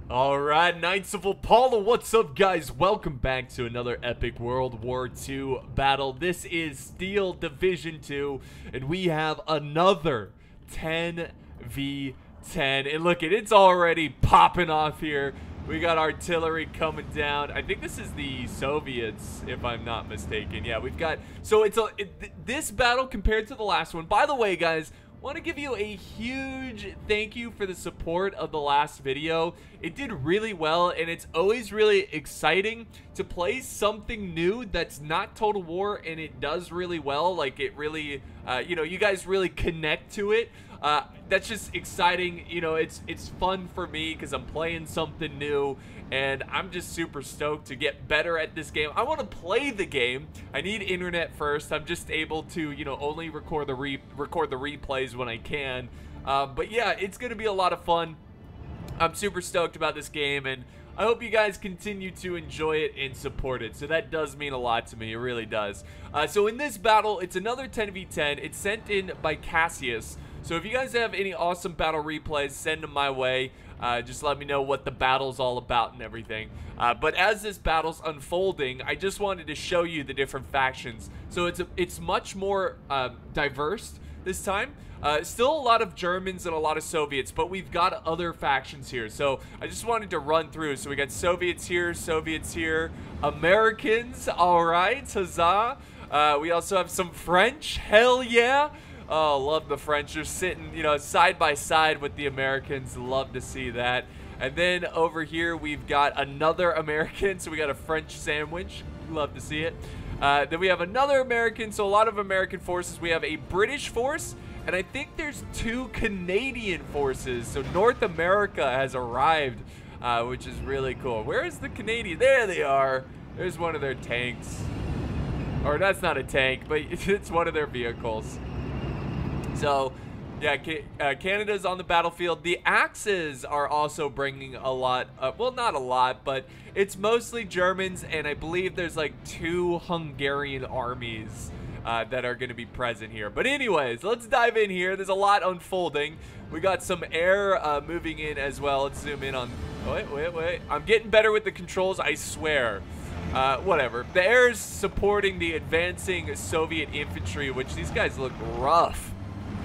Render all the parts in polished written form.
All right, Knights of Apollo, what's up, guys? Welcome back to another epic World War II battle. This is Steel Division 2, and we have another 10v10. And look, it's already popping off here. We got artillery coming down. I think this is the Soviets, if I'm not mistaken. Yeah, we've got... So this battle compared to the last one. By the way, guys, want to give you a huge thank you for the support of the last video. It did really well, and it's always really exciting to play something new that's not Total War, and it does really well. Like, it really, you know, you guys really connect to it. That's just exciting. You know, it's fun for me because I'm playing something new, and I'm just super stoked to get better at this game. I want to play the game. I need internet first. I'm just able to, you know, only record the replays when I can. But yeah, it's gonna be a lot of fun. I'm super stoked about this game, and I hope you guys continue to enjoy it and support it. So that does mean a lot to me. It really does. So in this battle, it's another 10v10. It's sent in by Cassius. So if you guys have any awesome battle replays, send them my way. Just let me know what the battle's all about and everything. But as this battle's unfolding, I just wanted to show you the different factions. So it's much more diverse this time. Still a lot of Germans and a lot of Soviets, but we've got other factions here. So I just wanted to run through. So we got Soviets here, Americans, all right, huzzah. We also have some French, hell yeah. Oh, love the French. They're sitting, you know, side by side with the Americans. Love to see that. And then over here, we've got another American. So we got a French sandwich. Love to see it. Then we have another American. So a lot of American forces. We have a British force. And I think there's 2 Canadian forces. So North America has arrived, which is really cool. Where is the Canadian? There they are. There's one of their tanks. Or that's not a tank, but it's one of their vehicles. So, yeah, Canada's on the battlefield. The Axis are also bringing a lot, well, not a lot, but it's mostly Germans, and I believe there's like 2 Hungarian armies that are going to be present here. But anyways, let's dive in here. There's a lot unfolding. We got some air moving in as well. Let's zoom in on... Wait. I'm getting better with the controls, I swear. Whatever. The air is supporting the advancing Soviet infantry, which these guys look rough.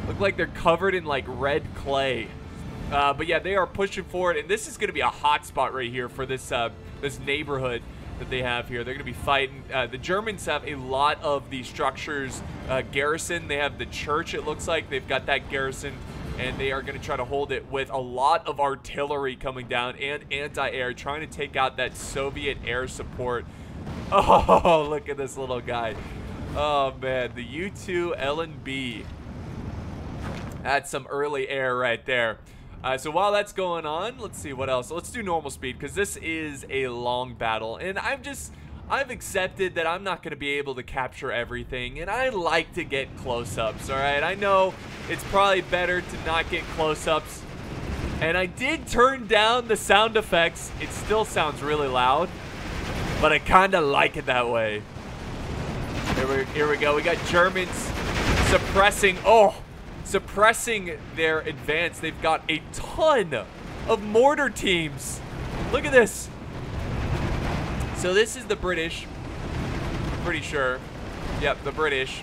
Look like they're covered in like red clay. But yeah, they are pushing forward, and this is going to be a hot spot right here for this this neighborhood that they have here. They're going to be fighting. The Germans have a lot of the structures garrison. They have the church, it looks like. They've got that garrison, and they are going to try to hold it with a lot of artillery coming down and anti-air, trying to take out that Soviet air support. Oh, look at this little guy. Oh, man. The U2 LNB. That's some early air right there. So while that's going on, let's see what else. Let's do normal speed, because this is a long battle, and I've accepted that I'm not going to be able to capture everything, and I like to get close-ups, all right? I know it's probably better to not get close-ups, and I did turn down the sound effects. It still sounds really loud, but I kind of like it that way. Here we go. We got Germans suppressing... suppressing their advance. They've got a ton of mortar teams. Look at this. So this is the British. Pretty sure. Yep, the British.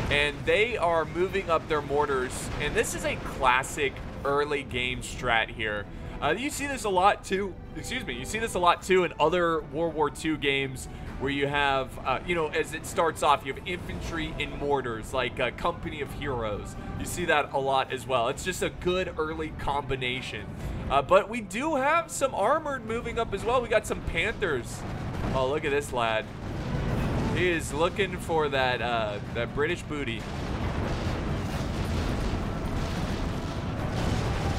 And they are moving up their mortars. And this is a classic early game strat here. You see this a lot too. Excuse me. You see this a lot too in other World War II games, where you have, you know, as it starts off, you have infantry in mortars, like a Company of Heroes. You see that a lot as well. It's just a good early combination. But we do have some armored moving up as well. We got some Panthers. Oh, look at this lad. He is looking for that, that British booty.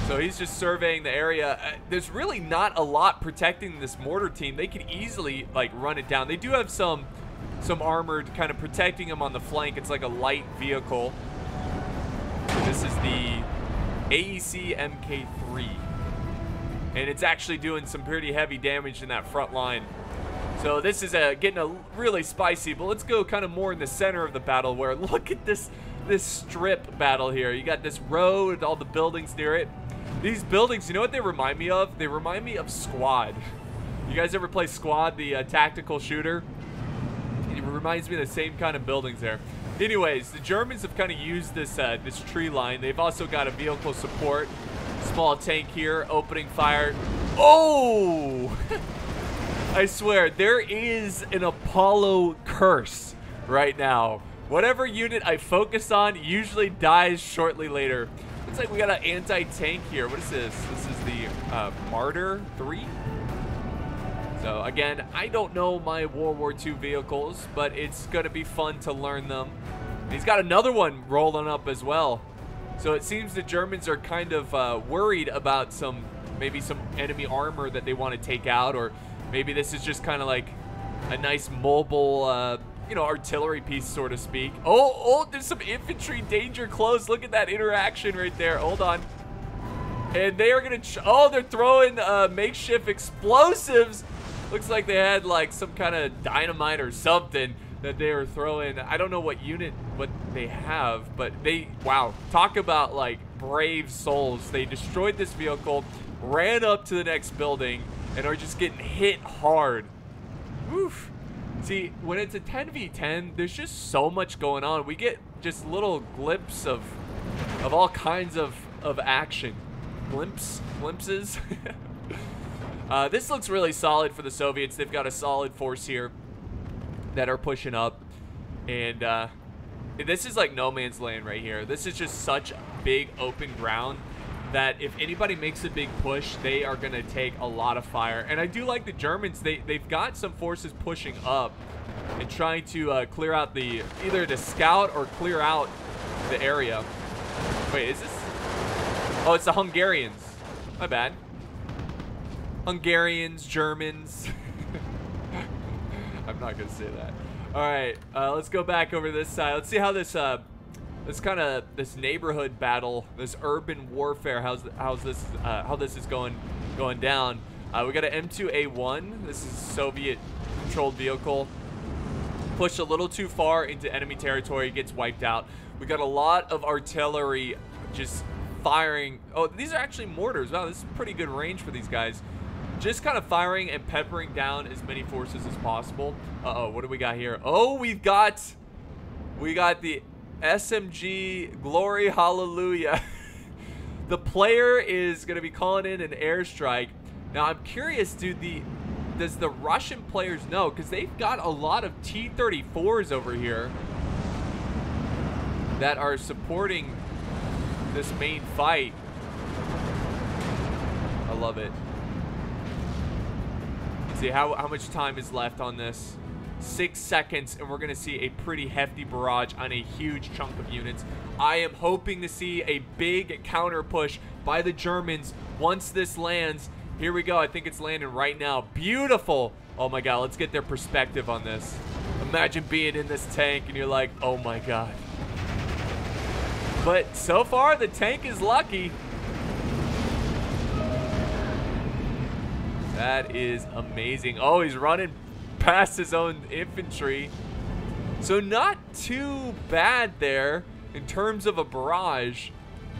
So he's just surveying the area. There's really not a lot protecting this mortar team. They could easily like run it down. They do have some armored kind of protecting them on the flank. It's like a light vehicle. So this is the AEC Mk3, and it's actually doing some pretty heavy damage in that front line. So this is getting a really spicy. But let's go kind of more in the center of the battle, where look at this strip battle here. You got this road, all the buildings near it. These buildings, you know what they remind me of? They remind me of Squad. You guys ever play Squad, the tactical shooter? It reminds me of the same kind of buildings there. Anyways, the Germans have kind of used this this tree line. They've also got a vehicle support. Small tank here, opening fire. Oh! I swear, there is an Apollo curse right now. Whatever unit I focus on usually dies shortly later. Looks like we got an anti-tank here. What is this? This is the Martyr 3? So again, I don't know my World War II vehicles, but it's gonna be fun to learn them. And he's got another one rolling up as well. So it seems the Germans are kind of worried about maybe some enemy armor that they want to take out, or maybe this is just kind of like a nice mobile, you know, artillery piece, so to speak. Oh, there's some infantry danger close. Look at that interaction right there. Hold on. And they are gonna, oh, they're throwing makeshift explosives. Looks like they had like some kind of dynamite or something that they were throwing. I don't know what unit, what they have, but they, wow, talk about like brave souls. They destroyed this vehicle, ran up to the next building, and are just getting hit hard. Oof. See, when it's a 10v10, there's just so much going on. We get just little glimpses of all kinds of action. Glimpses. This looks really solid for the Soviets. They've got a solid force here that are pushing up. And this is like no man's land right here. This is just such big open ground that if anybody makes a big push, they are going to take a lot of fire. And I do like the Germans. They've got some forces pushing up and trying to clear out either to scout or clear out the area. Wait, is this? Oh, it's the Hungarians. My bad. Hungarians, Germans. I'm not going to say that. All right, let's go back over this side. Let's see how this this neighborhood battle, this urban warfare, how this is going down. We got an M2A1. This is a Soviet-controlled vehicle. Pushed a little too far into enemy territory, gets wiped out. We got a lot of artillery just firing. Oh, these are actually mortars. Wow, this is pretty good range for these guys. Just kind of firing and peppering down as many forces as possible. Uh-oh, what do we got here? Oh, we got the SMG Glory Hallelujah. The player is going to be calling in an airstrike. Now, I'm curious, does the Russian players know? Because they've got a lot of T-34s over here that are supporting this main fight. I love it. See how much time is left on this. 6 seconds, and we're going to see a pretty hefty barrage on a huge chunk of units. I am hoping to see a big counter push by the Germans once this lands. Here we go. I think it's landing right now. Beautiful. Oh my god, let's get their perspective on this. Imagine being in this tank and you're like, oh my god. But so far, the tank is lucky. That is amazing. Oh, he's running past his own infantry. So not too bad there in terms of a barrage.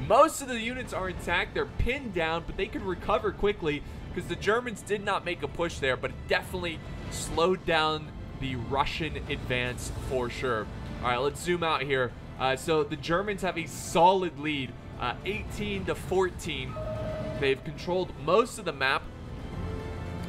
Most of the units are intact. They're pinned down, but they can recover quickly because the Germans did not make a push there, but it definitely slowed down the Russian advance for sure. All right, let's zoom out here. So the Germans have a solid lead, 18-14. They've controlled most of the map.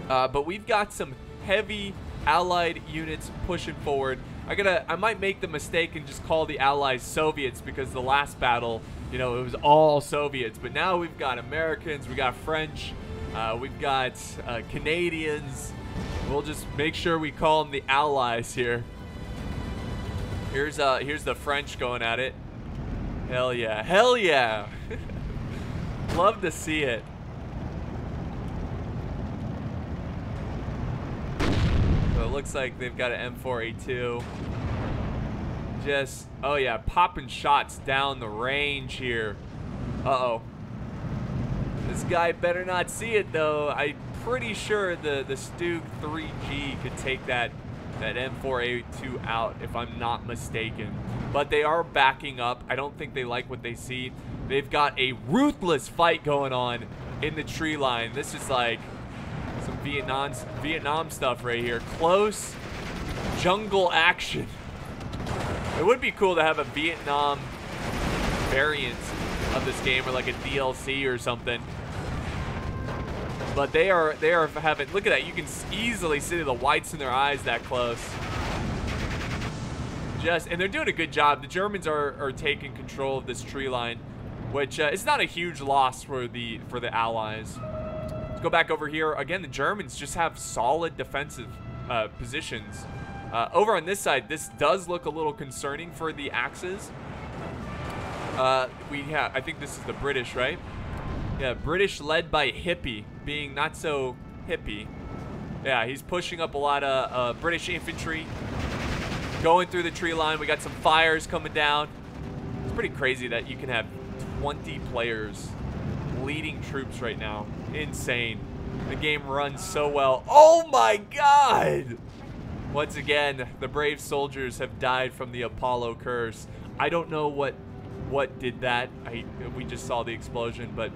But we've got some heavy Allied units pushing forward. I might make the mistake and just call the Allies Soviets because the last battle, you know, it was all Soviets. But now we've got Americans, we got French, we've got Canadians. We'll just make sure we call them the Allies here. Here's the French going at it. Hell yeah, hell yeah! Love to see it. So it looks like they've got an M4A2. Just, oh yeah, popping shots down the range here. Uh-oh. This guy better not see it though. I'm pretty sure the Stug 3G could take that that M4A2 out, if I'm not mistaken. But they are backing up. I don't think they like what they see. They've got a ruthless fight going on in the tree line. This is like some Vietnam stuff right here. Close jungle action. It would be cool to have a Vietnam variant of this game, or like a DLC or something. But they are having, look at that, you can easily see the whites in their eyes that close. And they're doing a good job. The Germans are taking control of this tree line, which is not a huge loss for the Allies. Let's go back over here. Again, the Germans just have solid defensive positions. Over on this side, this does look a little concerning for the Axis. I think this is the British, right? Yeah, British led by Hippie, being not so hippie. Yeah, he's pushing up a lot of British infantry, going through the tree line. We got some fires coming down. It's pretty crazy that you can have 20 players leading troops right now. Insane. The game runs so well. Oh my God! Once again, the brave soldiers have died from the Apollo curse. I don't know what did that. We just saw the explosion, but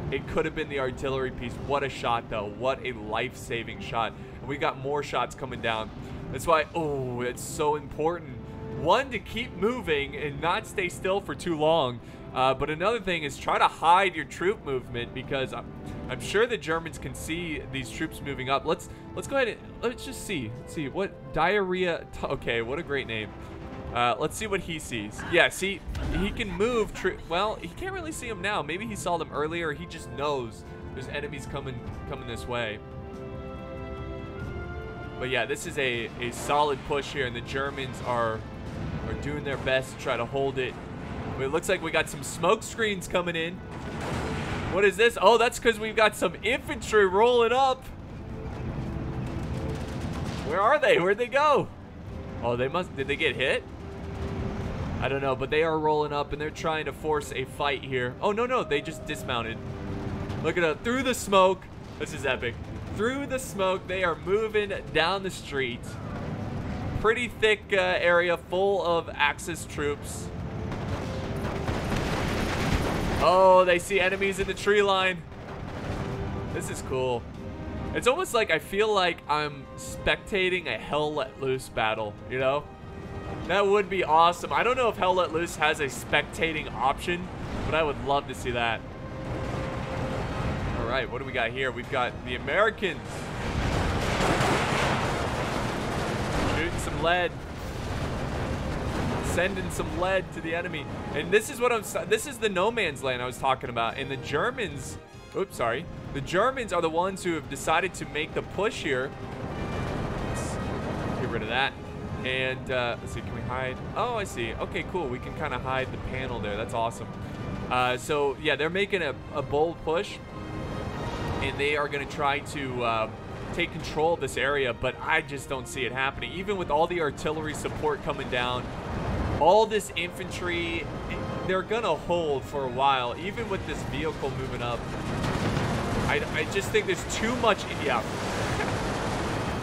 it could have been the artillery piece. What a shot, though. What a life-saving shot. And we got more shots coming down. That's why, oh, it's so important. One, to keep moving and not stay still for too long. But another thing is try to hide your troop movement, because I'm sure the Germans can see these troops moving up. Let's go ahead and let's just see. Let's see what diarrhea. Okay, what a great name. Let's see what he sees. Yeah, see, he can move. Well, he can't really see them now. Maybe he saw them earlier. Or he just knows there's enemies coming this way. But yeah, this is a solid push here, and the Germans are doing their best to try to hold it. But it looks like we got some smoke screens coming in. What is this? Oh, that's because we've got some infantry rolling up. Where are they? Where'd they go? Oh, did they get hit? I don't know, but they are rolling up, and they're trying to force a fight here. Oh, no, they just dismounted. Look at that, through the smoke. This is epic. Through the smoke, they are moving down the street. Pretty thick area full of Axis troops. Oh, they see enemies in the tree line. This is cool. It's almost like I feel like I'm spectating a Hell Let Loose battle, you know? That would be awesome. I don't know if Hell Let Loose has a spectating option, but I would love to see that. All right, what do we got here? We've got the Americans. Shooting some lead. Sending some lead to the enemy. And this is this is the no man's land I was talking about. And the Germans, oops, sorry. The Germans are the ones who have decided to make the push here. Let's get rid of that. And let's see, can we hide? Oh, I see. Okay, cool. We can kind of hide the panel there. That's awesome. So yeah, they're making a bold push, and they are going to try to take control of this area, but I just don't see it happening. Even with all the artillery support coming down, all this infantry, they're going to hold for a while, even with this vehicle moving up. I just think there's too much, yeah.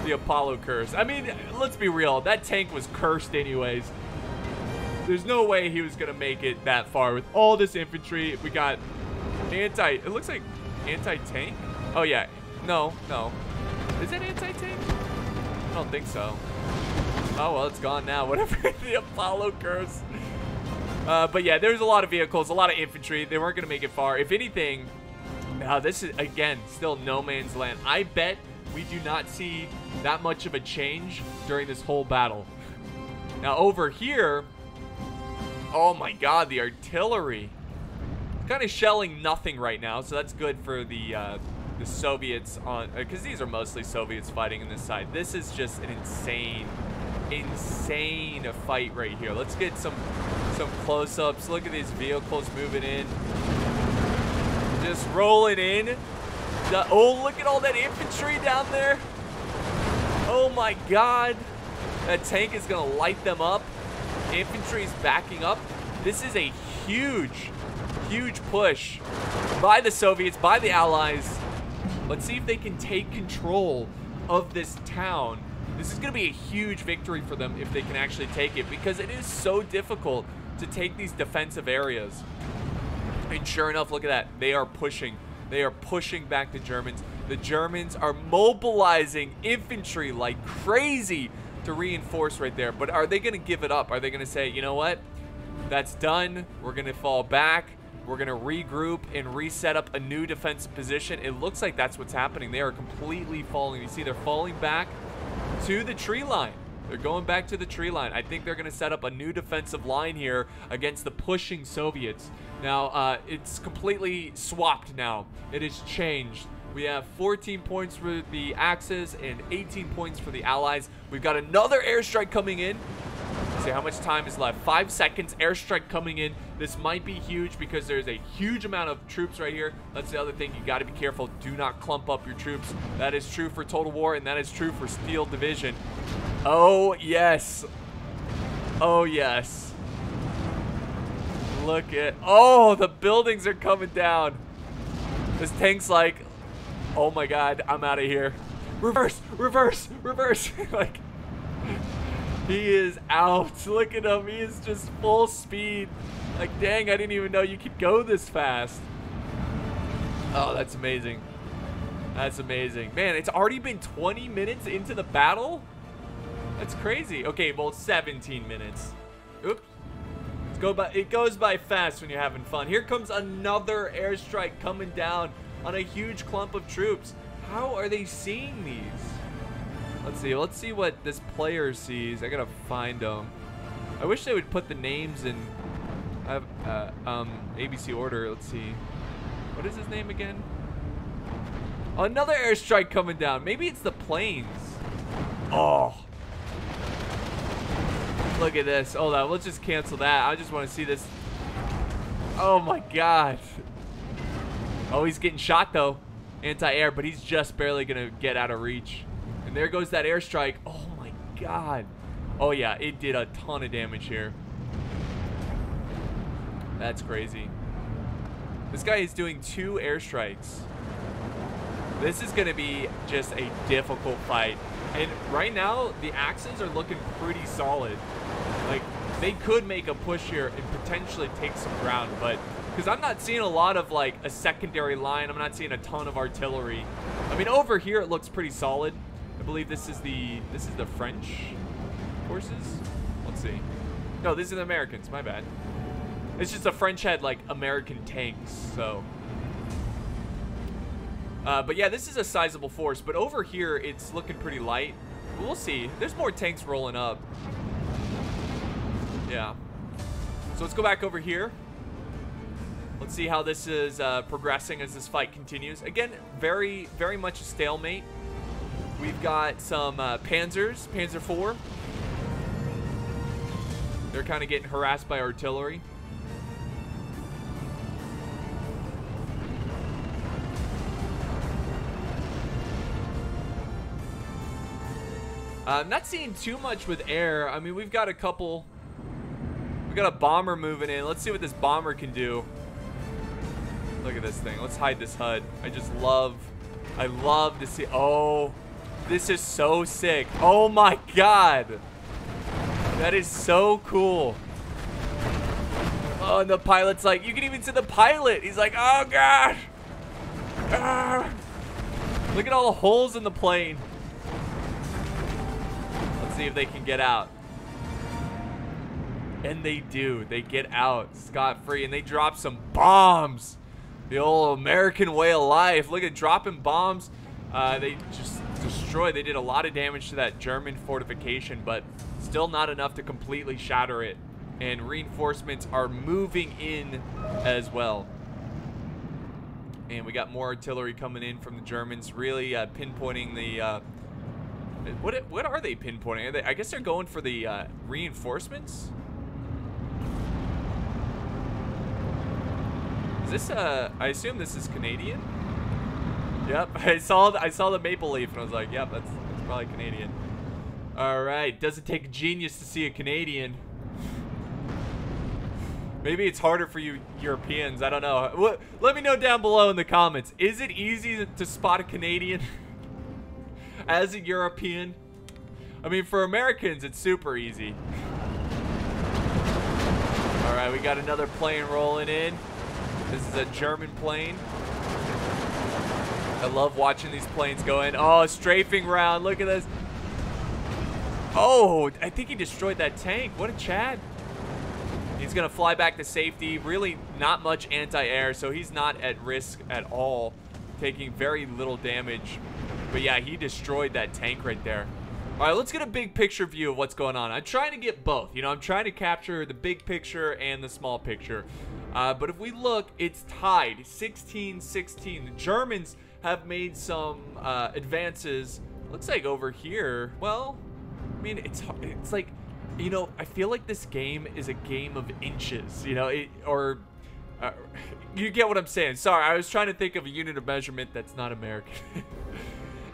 The Apollo curse. I mean, let's be real. That tank was cursed anyways. There's no way he was going to make it that far with all this infantry. We got it looks like anti-tank. Oh, yeah. No. Is it anti-tank? I don't think so. Oh, well, it's gone now. Whatever. The Apollo curse. But yeah, there's a lot of vehicles, a lot of infantry. They weren't going to make it far. If anything, now this is, again, still no man's land. I bet we do not see that much of a change during this whole battle. Now over here, oh my God, the artillery. Kind of shelling nothing right now, so that's good for the Soviets on, because these are mostly Soviets fighting in this side. This is just an insane fight right here. Let's get some close-ups. Look at these vehicles moving in, just rolling in. Oh, look at all that infantry down there. Oh my God. That tank is going to light them up. Infantry's backing up. This is a huge push by the Soviets, by the Allies. Let's see if they can take control of this town. This is going to be a huge victory for them if they can actually take it, because it is so difficult to take these defensive areas. And sure enough, look at that. They are pushing. They are pushing back the Germans. The Germans are mobilizing infantry like crazy to reinforce right there. But are they going to give it up? Are they going to say, you know what? That's done. We're going to fall back. We're going to regroup and reset up a new defensive position. It looks like that's what's happening. They are completely falling. You see, they're falling back to the tree line. They're going back to the tree line. I think they're going to set up a new defensive line here against the pushing Soviets. Now, it's completely swapped now. It has changed. We have 14 points for the Axis and 18 points for the Allies. We've got another airstrike coming in. Let's see how much time is left. 5 seconds. Airstrike coming in. This might be huge because there's a huge amount of troops right here. That's the other thing. You got to be careful. Do not clump up your troops. That is true for Total War, and that is true for Steel Division. Oh, yes. Oh, yes. Look at... Oh, the buildings are coming down. This tank's like... Oh, my God. I'm out of here. Reverse. Reverse. Reverse. Like... He is out. Look at him. He is just full speed. Like, dang, I didn't even know you could go this fast. Oh, that's amazing. That's amazing. Man, it's already been 20 minutes into the battle? That's crazy. Okay, well, 17 minutes. Oops. It goes by fast when you're having fun. Here comes another airstrike coming down on a huge clump of troops. How are they seeing these? Let's see. Let's see what this player sees. I gotta find them. I wish they would put the names in ABC order. Let's see. What is his name again? Another airstrike coming down. Maybe it's the planes. Oh. Look at this. Hold on. Let's just cancel that. I just want to see this. Oh my God. Oh, he's getting shot though. Anti-air, but he's just barely gonna get out of reach. And there goes that airstrike. Oh my God. Oh yeah, it did a ton of damage here. That's crazy. This guy is doing 2 airstrikes. This is gonna be just a difficult fight. And right now, the Axis are looking pretty solid. Like, they could make a push here and potentially take some ground, but because I'm not seeing a lot of like a secondary line, I'm not seeing a ton of artillery. I mean, over here it looks pretty solid. I believe this is the French forces. Let's see. No, these are the Americans. My bad. It's just the French had like American tanks, so. But yeah, this is a sizable force. But over here, it's looking pretty light. We'll see. There's more tanks rolling up. Yeah. So let's go back over here. Let's see how this is progressing as this fight continues. Again, very, very much a stalemate. We've got some Panzers, Panzer IV. They're kind of getting harassed by artillery. I'm not seeing too much with air. I mean, we've got a couple. We've got a bomber moving in. Let's see what this bomber can do. Look at this thing. Let's hide this HUD. I love to see. Oh, this is so sick. Oh my God. That is so cool. Oh, and the pilot's like, you can even see the pilot. He's like, oh God. Ah. Look at all the holes in the plane. Let's see if they can get out. And they do. They get out scot-free, and they drop some bombs. The old American way of life. Look at dropping bombs. They just destroyed. They did a lot of damage to that German fortification, but still not enough to completely shatter it. And reinforcements are moving in as well. And we got more artillery coming in from the Germans, really pinpointing the... What are they pinpointing? I guess they're going for the reinforcements? Is this I assume this is Canadian? Yep, I saw the maple leaf and I was like, yep, that's probably Canadian. All right, doesn't take a genius to see a Canadian. Maybe it's harder for you Europeans. I don't know. Let me know down below in the comments. Is it easy to spot a Canadian as a European? I mean, for Americans, it's super easy. All right, we got another plane rolling in. This is a German plane. I love watching these planes go in. Oh, strafing round. Look at this. Oh, I think he destroyed that tank. What a Chad. He's going to fly back to safety. Really not much anti-air, so he's not at risk at all, taking very little damage. But yeah, he destroyed that tank right there. All right, let's get a big picture view of what's going on. I'm trying to get both. You know, I'm trying to capture the big picture and the small picture. But if we look, it's tied 16-16. The Germans have made some advances. Looks like over here, well, I mean, it's like, you know, I feel like this game is a game of inches, you know, you get what I'm saying. Sorry, I was trying to think of a unit of measurement that's not American.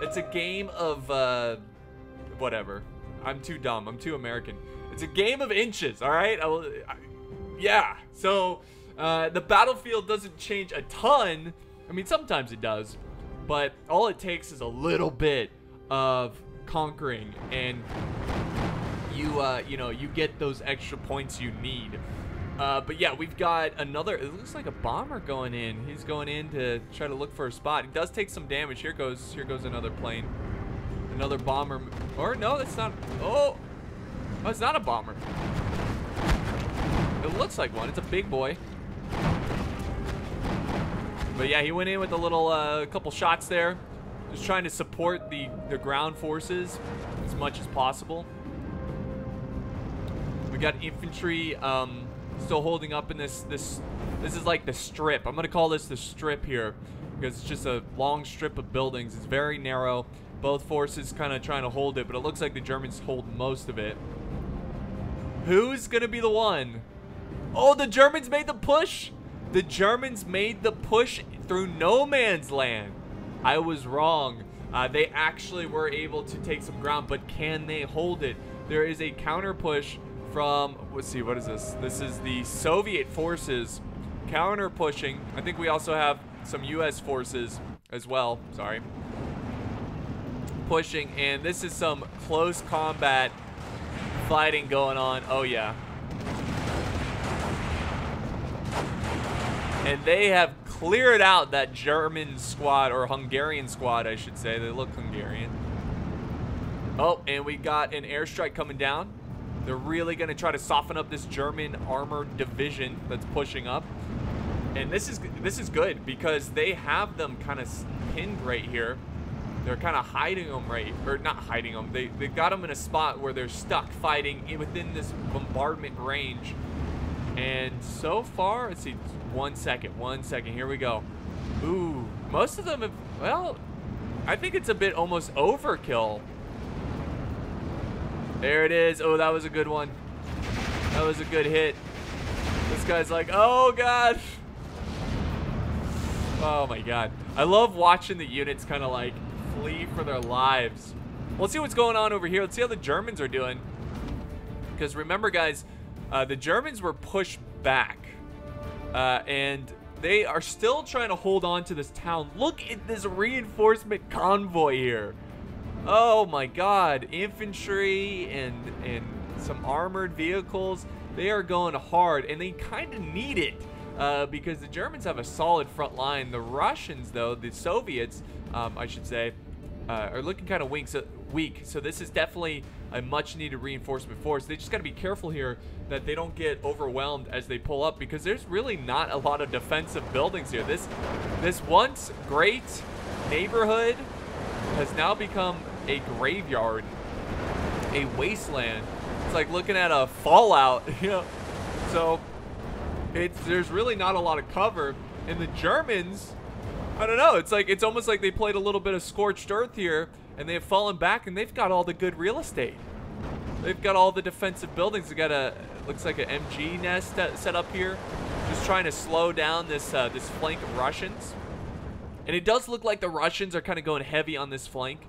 It's a game of, whatever. I'm too dumb. I'm too American. It's a game of inches, all right? Yeah, so the battlefield doesn't change a ton. I mean, sometimes it does, but all it takes is a little bit of conquering, and you know, you get those extra points you need. But yeah, we've got another, it looks like a bomber going in. He's going in to try to look for a spot. He does take some damage. Here goes another plane. Another bomber. Or no, that's not, oh, it's not a bomber. It looks like one. It's a big boy. But yeah, he went in with a little, couple shots there. Just trying to support the ground forces as much as possible. We got infantry still holding up in this is like the strip. I'm gonna call this the strip here because it's just a long strip of buildings. It's very narrow. Both forces kind of trying to hold it, but it looks like the Germans hold most of it. Who's gonna be the one? Oh, the Germans made the push. The Germans made the push through no man's land. I was wrong. They actually were able to take some ground, but can they hold it? There is a counter push from, let's see, what is this? This is the Soviet forces counter pushing. I think we also have some US forces as well, sorry, pushing, and this is some close combat fighting going on. Oh yeah. And they have cleared out that German squad, or Hungarian squad, I should say. They look Hungarian. Oh, and we got an airstrike coming down. They're really going to try to soften up this German armored division that's pushing up. And this is good because they have them kind of pinned right here. They're kind of hiding them right, or not hiding them. They got them in a spot where they're stuck fighting within this bombardment range. And so far, let's see, one second, here we go. Ooh, most of them have, well, I think it's a bit almost overkill. There it is. Oh, that was a good one. That was a good hit. This guy's like, oh God. Oh my God. I love watching the units kind of like flee for their lives. Let's see what's going on over here. Let's see how the Germans are doing. Because remember, guys, the Germans were pushed back. And they are still trying to hold on to this town. Look at this reinforcement convoy here. Oh my God. Infantry and some armored vehicles. They are going hard, and they kind of need it because the Germans have a solid front line. The Russians, though, the Soviets, I should say, are looking kind of weak. So this is definitely a much-needed reinforcement force. They just got to be careful here that they don't get overwhelmed as they pull up, because there's really not a lot of defensive buildings here. This once great neighborhood has now become a graveyard, a wasteland. It's like looking at a Fallout, you know. So there's really not a lot of cover. And the Germans, I don't know, it's almost like they played a little bit of scorched earth here, and they've fallen back, and they've got all the good real estate. They've got all the defensive buildings. They got looks like an MG nest set up here, just trying to slow down this this flank of Russians. And it does look like the Russians are kind of going heavy on this flank,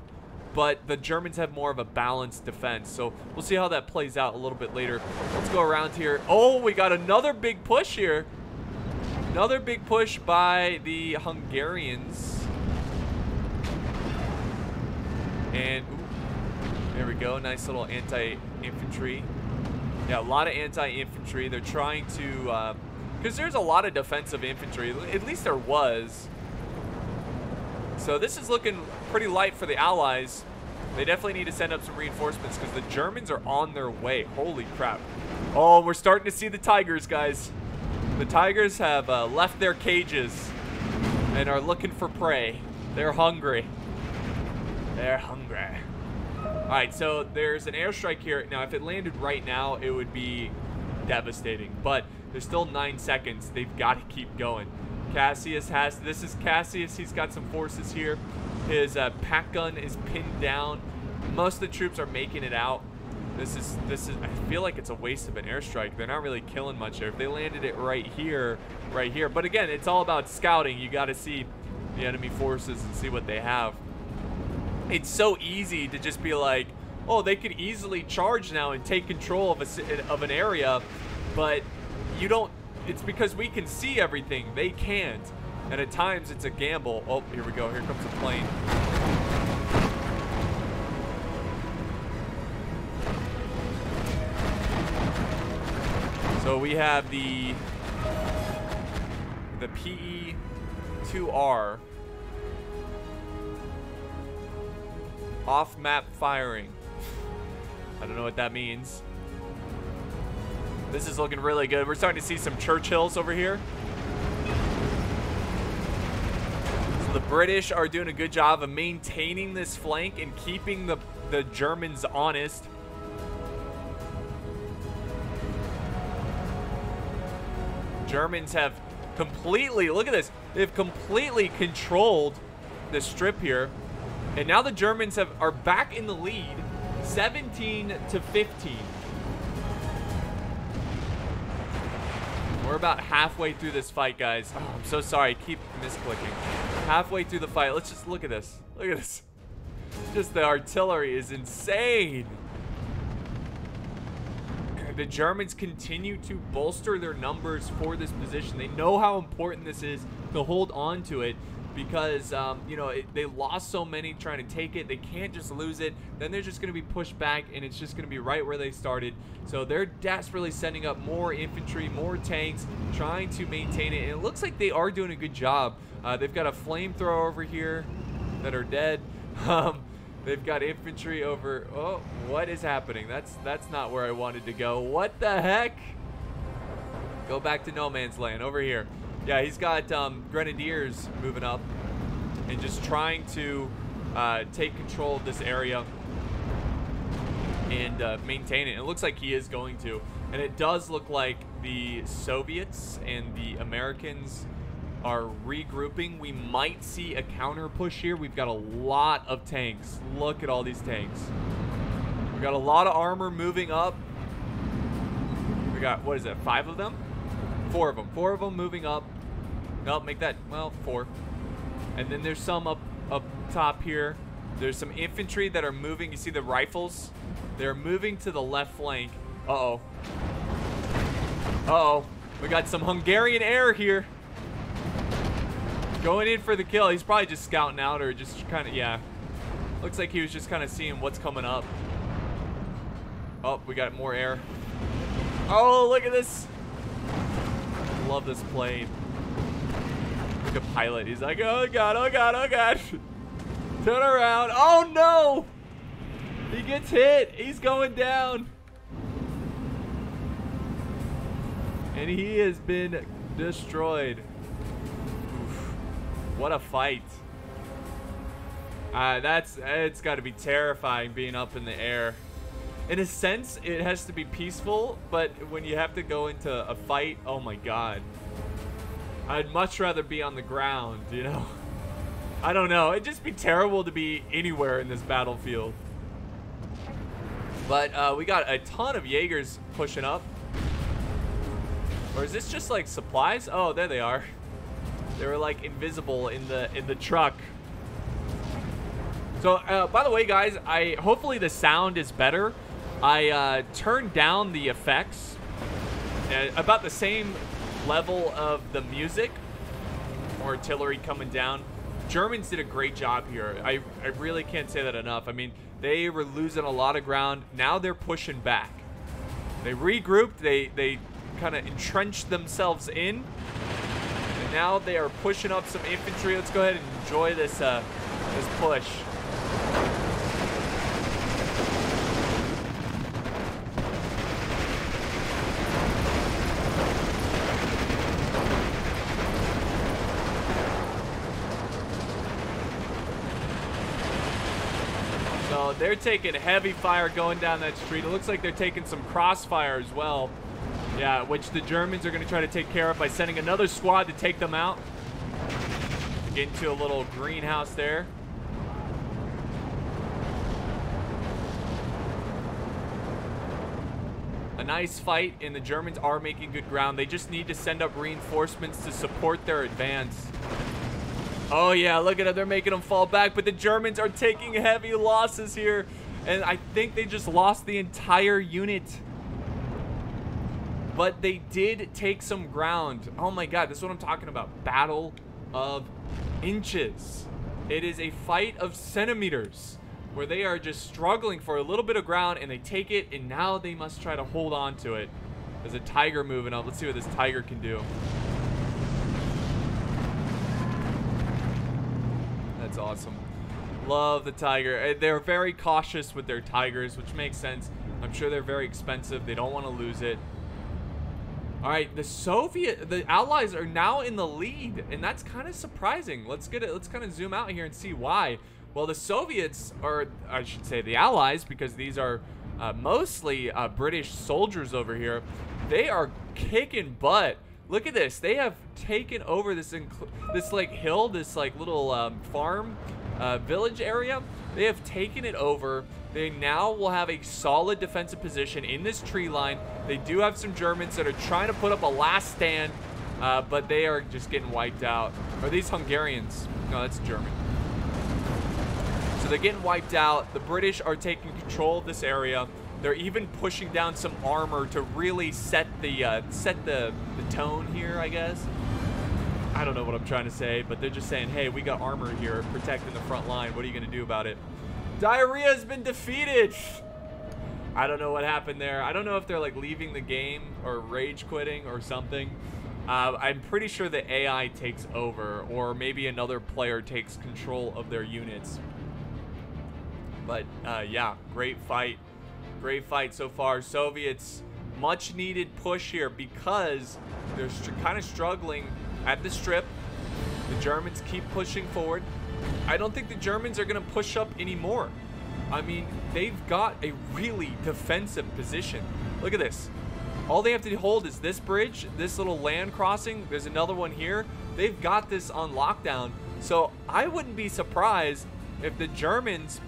but the Germans have more of a balanced defense. So we'll see how that plays out a little bit later. Let's go around here. Oh, we got another big push here. Another big push by the Hungarians. And ooh, There we go. Nice little anti-infantry. Yeah, a lot of anti-infantry. They're trying to, because there's a lot of defensive infantry. At least there was. So this is looking pretty light for the Allies. They definitely need to send up some reinforcements because the Germans are on their way. Holy crap. Oh, we're starting to see the Tigers, guys. The Tigers have left their cages and are looking for prey. They're hungry. They're hungry. All right, so there's an airstrike here. Now, if it landed right now, it would be devastating. But there's still 9 seconds. They've got to keep going. Cassius has, this is Cassius. He's got some forces here. His pack gun is pinned down. Most of the troops are making it out. This is, I feel like it's a waste of an airstrike. They're not really killing much there. If they landed it right here. But again, it's all about scouting. You got to see the enemy forces and see what they have. It's so easy to just be like, oh, they could easily charge now and take control of an area, but you don't. It's because we can see everything. They can't. And at times, it's a gamble. Oh, here we go. Here comes a plane. So we have the PE-2R. Off-map firing. I don't know what that means. This is looking really good. We're starting to see some Churchills over here. So the British are doing a good job of maintaining this flank and keeping the Germans honest. Germans have completely, look at this, they've completely controlled the strip here. And now the Germans are back in the lead, 17-15. We're about halfway through this fight, guys. Oh, I'm so sorry. I keep misclicking. Halfway through the fight. Let's just look at this. Look at this. Just the artillery is insane. The Germans continue to bolster their numbers for this position. They know how important this is to hold on to it because, you know, they lost so many trying to take it. They can't just lose it. Then they're just going to be pushed back, and it's just going to be right where they started. So they're desperately sending up more infantry, more tanks, trying to maintain it. And it looks like they are doing a good job. They've got a flamethrower over here that are dead. They've got infantry over. Oh, what is happening? That's not where I wanted to go. What the heck? Go back to no man's land over here. Yeah, he's got grenadiers moving up and just trying to take control of this area and maintain it. It looks like he is going to. And it does look like the Soviets and the Americans are regrouping. We might see a counter push here. We've got a lot of tanks. Look at all these tanks. We got a lot of armor moving up. We got, what is that, 5 of them? 4 of them. 4 of them moving up. Nope, make that, well, 4. And then there's some up top here. There's some infantry that are moving. You see the rifles? They're moving to the left flank. Uh-oh. Uh-oh. We got some Hungarian air here. Going in for the kill. He's probably just scouting out or just kind of, yeah. Looks like he was just kind of seeing what's coming up. Oh, we got more air. Oh, look at this. Love this plane. Look at pilot. He's like, oh God, oh God, oh God. Turn around. Oh no. He gets hit. He's going down. And he has been destroyed. What a fight. It's got to be terrifying being up in the air. In a sense, it has to be peaceful, but when you have to go into a fight, oh my God. I'd much rather be on the ground, you know? I don't know. It'd just be terrible to be anywhere in this battlefield. But we got a ton of Jaegers pushing up. Or is this just like supplies? Oh, there they are. They were like invisible in the truck. So by the way, guys, hopefully the sound is better. I turned down the effects about the same level of the music. More artillery coming down. Germans did a great job here. I really can't say that enough. I mean, they were losing a lot of ground. Now they're pushing back. They regrouped. They kind of entrenched themselves in. And now they are pushing up some infantry. Let's go ahead and enjoy this this push. So they're taking heavy fire going down that street. It looks like they're taking some crossfire as well. Yeah, which the Germans are going to try to take care of by sending another squad to take them out. Get into a little greenhouse there. A nice fight, and the Germans are making good ground. They just need to send up reinforcements to support their advance. Oh yeah, look at it. They're making them fall back, but the Germans are taking heavy losses here. And I think they just lost the entire unit. But they did take some ground. Oh my god, this is what I'm talking about. Battle of inches. It is a fight of centimeters, where they are just struggling for a little bit of ground, and they take it, and now they must try to hold on to it. There's a tiger moving up. Let's see what this tiger can do. That's awesome. Love the tiger. They're very cautious with their tigers, which makes sense. I'm sure they're very expensive. They don't want to lose it. All right, the Allies are now in the lead, and that's kind of surprising. Let's kind of zoom out here and see why. Well, the Soviets, or I should say the Allies, because these are mostly British soldiers over here, they are kicking butt. Look at this. They have taken over this like hill, this like little farm village area. They have taken it over. They now will have a solid defensive position in this tree line. They do have some Germans that are trying to put up a last stand, but they are just getting wiped out. Are these Hungarians? No, that's German. So they're getting wiped out. The British are taking control of this area. They're even pushing down some armor to really set the tone here, I guess. I don't know what I'm trying to say, but they're just saying, hey, we got armor here protecting the front line. What are you going to do about it? Diarrhea has been defeated. I don't know what happened there. I don't know if they're like leaving the game or rage quitting or something. I'm pretty sure the AI takes over, or maybe another player takes control of their units. But yeah, great fight. Great fight so far. Soviets, much needed push here because they're kind of struggling at the strip. The Germans keep pushing forward. I don't think the Germans are going to push up anymore. I mean, they've got a really defensive position. Look at this. All they have to hold is this bridge, this little land crossing. There's another one here. They've got this on lockdown. So I wouldn't be surprised if the Germans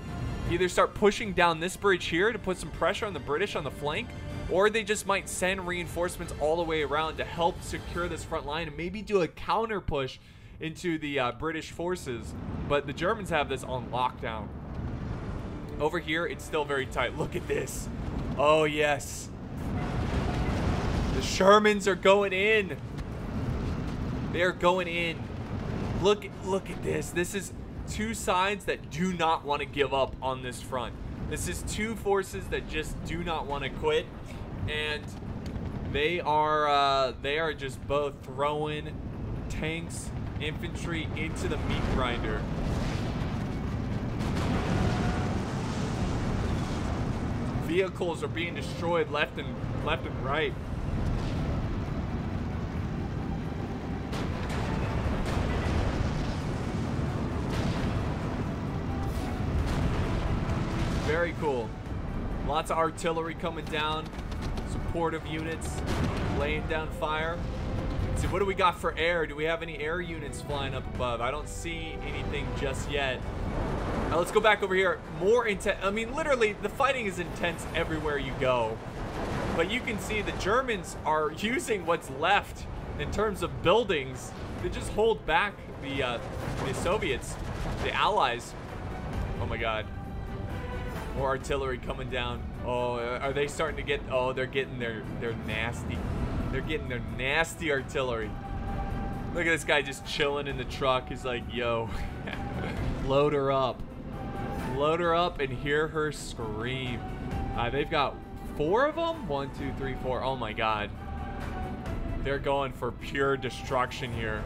either start pushing down this bridge here to put some pressure on the British on the flank, or they just might send reinforcements all the way around to help secure this front line and maybe do a counter push into the British forces. But the Germans have this on lockdown. Over here, it's still very tight. Look at this. Oh, yes. The Shermans are going in. They are going in. Look at this. This is two sides that do not want to give up on this front. This is two forces that just do not want to quit. And they are just both throwing tanks, infantry into the meat grinder. Vehicles are being destroyed left and right. Very cool. Lots of artillery coming down. Supportive units laying down fire. Let's see, what do we got for air? Do we have any air units flying up above? I don't see anything just yet. Now let's go back over here. More intense. I mean, literally, the fighting is intense everywhere you go. But you can see the Germans are using what's left in terms of buildings to just hold back the Soviets, the Allies. Oh my God. More artillery coming down. Oh, are they starting to get? Oh, they're getting their nasty. They're getting their nasty artillery. Look at this guy just chilling in the truck. He's like, yo, load her up. Load her up and hear her scream. They've got 4 of them. 1, 2, 3, 4. Oh my God. They're going for pure destruction here.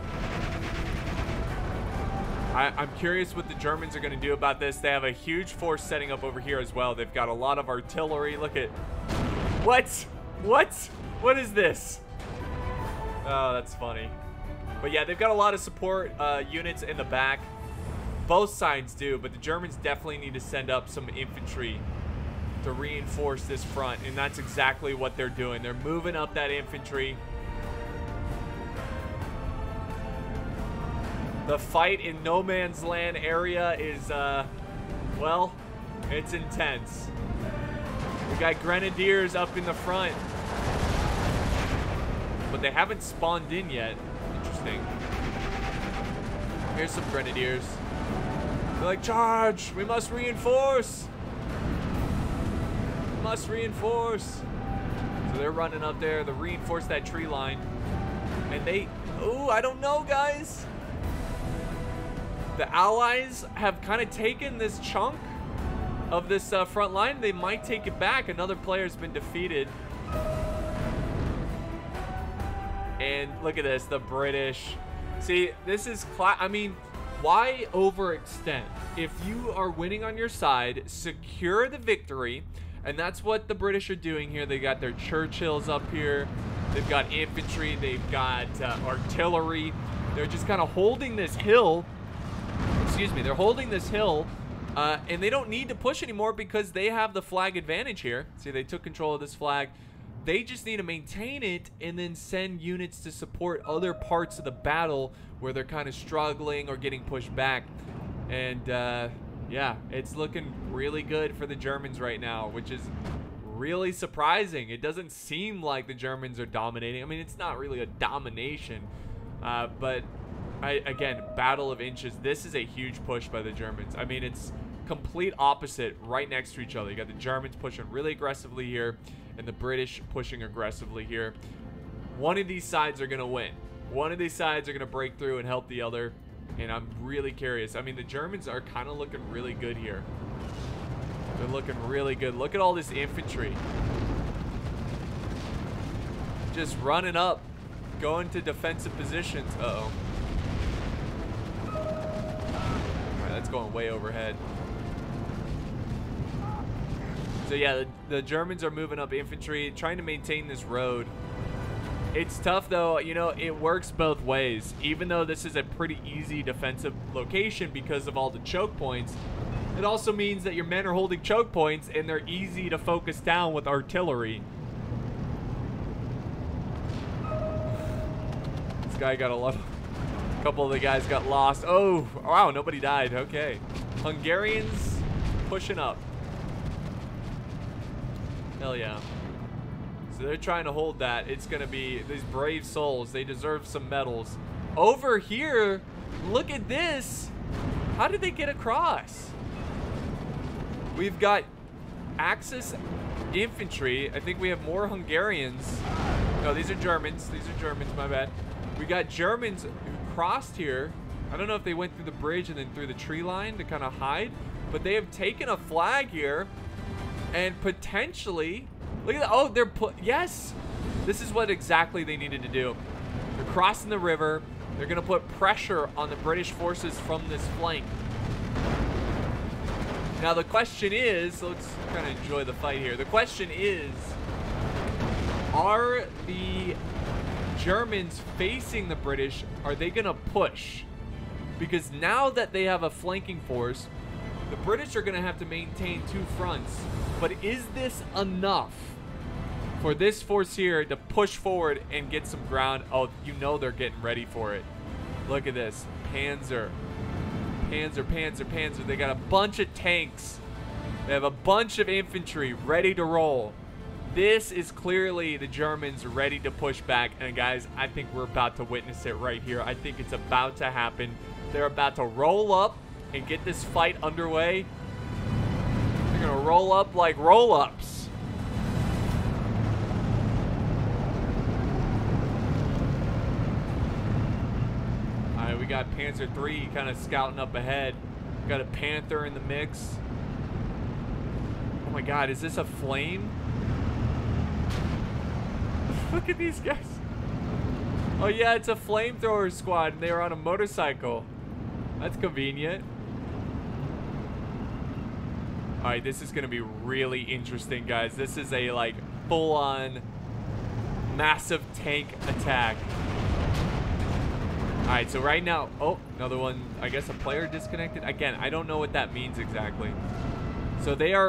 I'm curious what the Germans are going to do about this. They have a huge force setting up over here as well. They've got a lot of artillery. Look at... What? What? What is this? Oh, that's funny. But yeah, they've got a lot of support units in the back. Both sides do, but the Germans definitely need to send up some infantry to reinforce this front, and that's exactly what they're doing. They're moving up that infantry. The fight in no man's land area is, well, it's intense. We got grenadiers up in the front, but they haven't spawned in yet. Interesting. Here's some grenadiers. They're like, charge! We must reinforce! We must reinforce! So they're running up there to reinforce that tree line. And they... Ooh, I don't know, guys. The Allies have kind of taken this chunk of this front line. They might take it back. Another player's been defeated. And look at this, the British. See, this is... I mean... Why overextend? If you are winning on your side, secure the victory. And that's what the British are doing here. They got their Churchills up here. They've got infantry. They've got artillery. They're just kind of holding this hill. Excuse me. They're holding this hill. And they don't need to push anymore because they have the flag advantage here. See, they took control of this flag. They just need to maintain it and then send units to support other parts of the battle where they're kind of struggling or getting pushed back. And yeah, it's looking really good for the Germans right now, which is really surprising. It doesn't seem like the Germans are dominating. I mean, it's not really a domination, but again, battle of inches. This is a huge push by the Germans. I mean, it's complete opposite right next to each other. You got the Germans pushing really aggressively here and the British pushing aggressively here. One of these sides are going to win. One of these sides are going to break through and help the other. And I'm really curious. I mean, the Germans are kind of looking really good here. They're looking really good. Look at all this infantry. Just running up. Going to defensive positions. Uh-oh. Alright, that's going way overhead. So yeah, the Germans are moving up infantry, trying to maintain this road. It's tough though, you know, it works both ways. Even though this is a pretty easy defensive location because of all the choke points, it also means that your men are holding choke points and they're easy to focus down with artillery. This guy got a couple of the guys got lost. Oh, wow, nobody died. Okay. Hungarians pushing up. Hell yeah. So they're trying to hold that. It's going to be these brave souls. They deserve some medals. Over here, look at this. How did they get across? We've got Axis infantry. I think we have more Hungarians. No, these are Germans. These are Germans, my bad. We got Germans who crossed here. I don't know if they went through the bridge and then through the tree line to kind of hide, but they have taken a flag here. And potentially, look at that. Oh, they're yes, this is what exactly they needed to do. They're crossing the river. They're going to put pressure on the British forces from this flank. Now the question is, let's kind of enjoy the fight here. The question is, are the Germans facing the British? Are they going to push? Because now that they have a flanking force, the British are going to have to maintain two fronts. But is this enough for this force here to push forward and get some ground? Oh, you know they're getting ready for it. Look at this. Panzer. Panzer, Panzer, Panzer. They got a bunch of tanks. They have a bunch of infantry ready to roll. This is clearly the Germans ready to push back. And guys, I think we're about to witness it right here. I think it's about to happen. They're about to roll up and get this fight underway. They're gonna roll up like roll-ups. we got Panzer III kind of scouting up ahead. We got a Panther in the mix. Oh my God, is this a flame? Look at these guys. Oh yeah, it's a flamethrower squad and they were on a motorcycle. That's convenient. All right, this is gonna be really interesting, guys. This is a like full-on massive tank attack. All right, so right now, oh, another one. I guess a player disconnected. Again, I don't know what that means exactly. So they're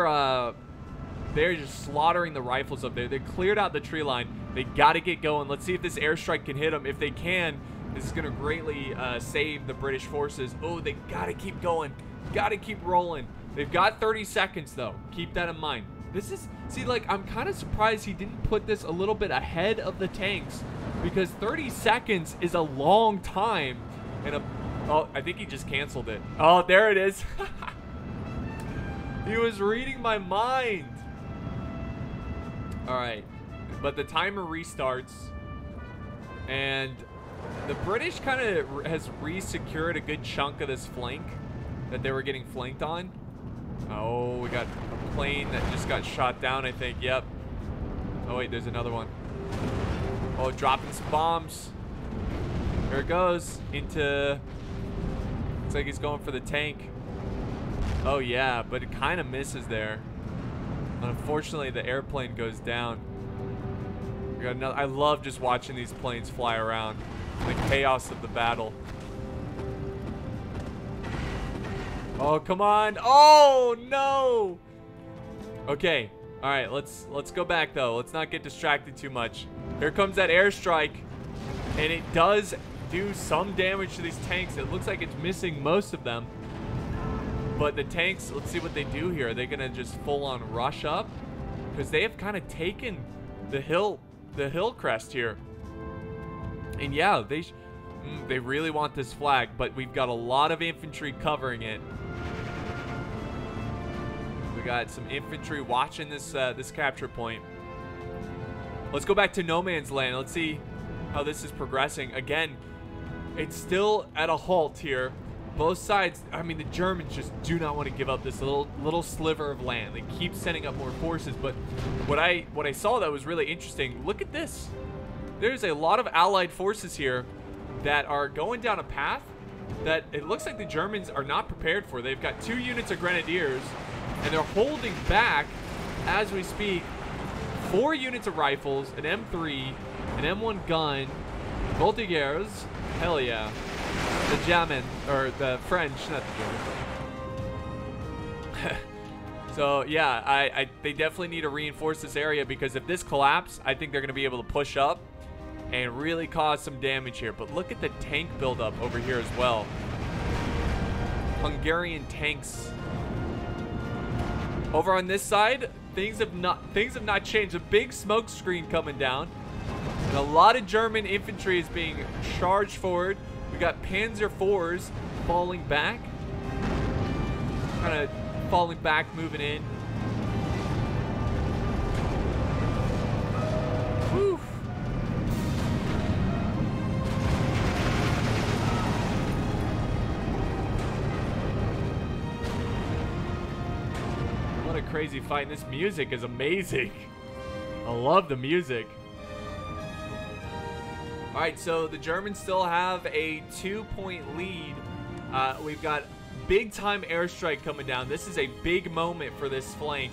just slaughtering the rifles up there. They cleared out the tree line. They got to get going. Let's see if this airstrike can hit them. If they can, this is going to greatly save the British forces. Oh, they got to keep going. Got to keep rolling. They've got 30 seconds, though. Keep that in mind. This is, see, like, I'm kind of surprised he didn't put this a little bit ahead of the tanks, because 30 seconds is a long time. And oh, I think he just canceled it. Oh, there it is. He was reading my mind. All right, but the timer restarts, and the British kind of has re-secured a good chunk of this flank that they were getting flanked on. Oh, we got a plane that just got shot down, I think. Yep. Oh wait, there's another one. Oh, dropping some bombs. Here it goes into, looks like he's going for the tank. Oh yeah, but it kind of misses there. Unfortunately, the airplane goes down. We got another. I love just watching these planes fly around. The chaos of the battle. Oh, come on. Oh, no. Okay. All right, let's go back, though. Let's not get distracted too much. Here comes that airstrike. And it does do some damage to these tanks. It looks like it's missing most of them. But the tanks, let's see what they do here. Are they going to just full-on rush up? Because they have kind of taken the hill crest here. And yeah, they really want this flag, but we've got a lot of infantry covering it. We got some infantry watching this this capture point. Let's go back to no man's land. Let's see how this is progressing. Again, it's still at a halt here. Both sides, I mean, the Germans just do not want to give up this little sliver of land. They keep sending up more forces, but what I saw that was really interesting, look at this. There's a lot of Allied forces here that are going down a path that it looks like the Germans are not prepared for. They've got 2 units of grenadiers, and they're holding back, as we speak, 4 units of rifles, an M3, an M1 gun, Voltigeurs, hell yeah. The German, or the French, not the German. So yeah, they definitely need to reinforce this area, because if this collapses, I think they're going to be able to push up and really cause some damage here. But look at the tank buildup over here as well. Hungarian tanks. Over on this side, things have not changed. A big smoke screen coming down, and a lot of German infantry is being charged forward. We got Panzer IVs falling back. Kind of falling back, moving in. Whew. What a crazy fight. This music is amazing. I love the music. All right, so the Germans still have a 2-point lead. We've got big-time airstrike coming down. This is a big moment for this flank.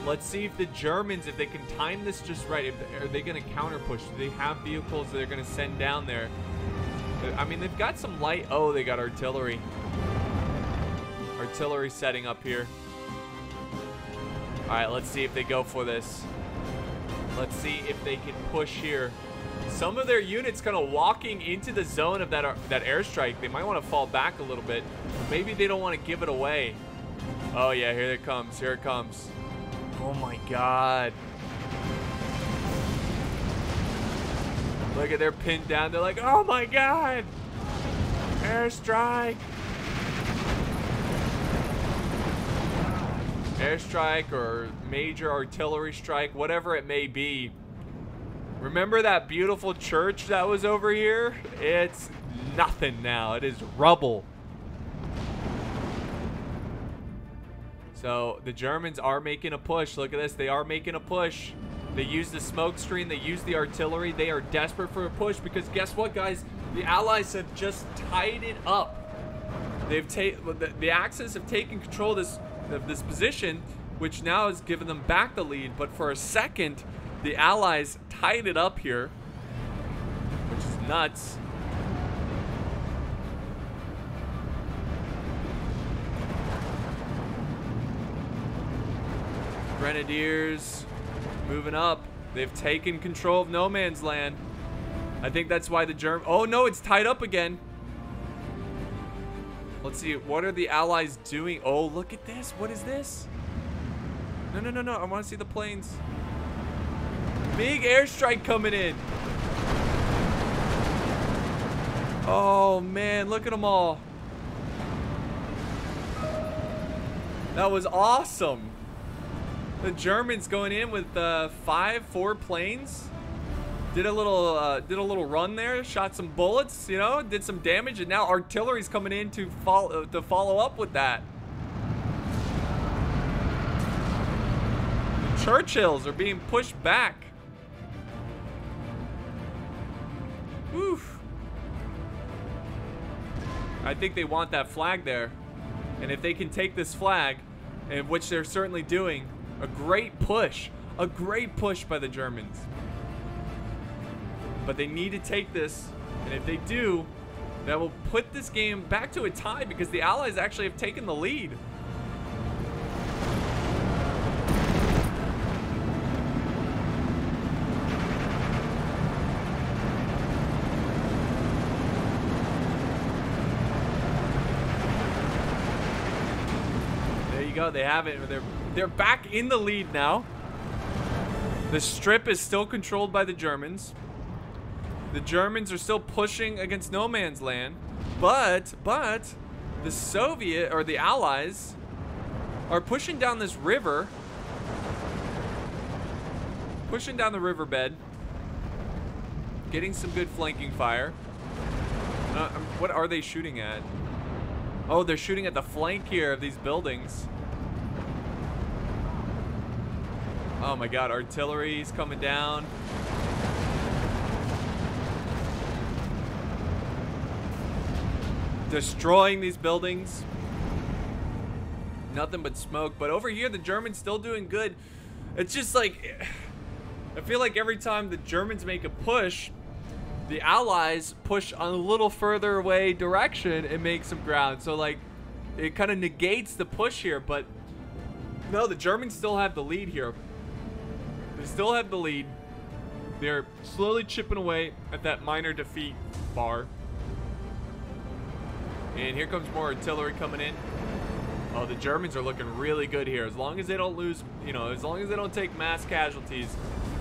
Let's see if the Germans, if they can time this just right, are they going to counter-push? Do they have vehicles that they're going to send down there? I mean, they've got some light. Oh, they got artillery. Artillery setting up here. All right, let's see if they go for this. Let's see if they can push here. Some of their units kind of walking into the zone of that airstrike. They might want to fall back a little bit. Maybe they don't want to give it away. Oh yeah, here it comes. Here it comes. Oh my God. Look at, they're pinned down. They're like, oh my God. Airstrike. Airstrike or major artillery strike, whatever it may be. Remember that beautiful church that was over here? It's nothing now. It is rubble. So the Germans are making a push. Look at this. They are making a push. They use the smoke screen. They use the artillery. They are desperate for a push because guess what, guys? The Allies have just tied it up. They've the Axis have taken control of this position, which now has given them back the lead. But for a second, the Allies tied it up here, which is nuts. Grenadiers moving up. They've taken control of no man's land. I think that's why the German... Oh, no, it's tied up again. Let's see. What are the Allies doing? Oh, look at this. What is this? No, no, no, no. I want to see the planes. Big airstrike coming in. Oh, man. Look at them all. That was awesome. The Germans going in with 4 planes. Did a little run there, shot some bullets, you know, did some damage, and now artillery's coming in to follow up with that. The Churchills are being pushed back. Oof. I think they want that flag there, and if they can take this flag, and which they're certainly doing, a great push by the Germans. But they need to take this, and if they do, that will put this game back to a tie because the Allies actually have taken the lead. There you go, they have it. They're back in the lead now. The strip is still controlled by the Germans. The Germans are still pushing against no man's land, but the Soviet or the Allies are pushing down this river, pushing down the riverbed, getting some good flanking fire. What are they shooting at? Oh, they're shooting at the flank here of these buildings. Oh my God, artillery's coming down. Destroying these buildings. Nothing but smoke. But over here, the Germans still doing good. It's just like, I feel like every time the Germans make a push, the Allies push on a little further away direction and make some ground. So like, it kind of negates the push here. But no, the Germans still have the lead here. They still have the lead. They're slowly chipping away at that minor defeat bar. And here comes more artillery coming in. Oh, the Germans are looking really good here. As long as they don't lose, you know, as long as they don't take mass casualties,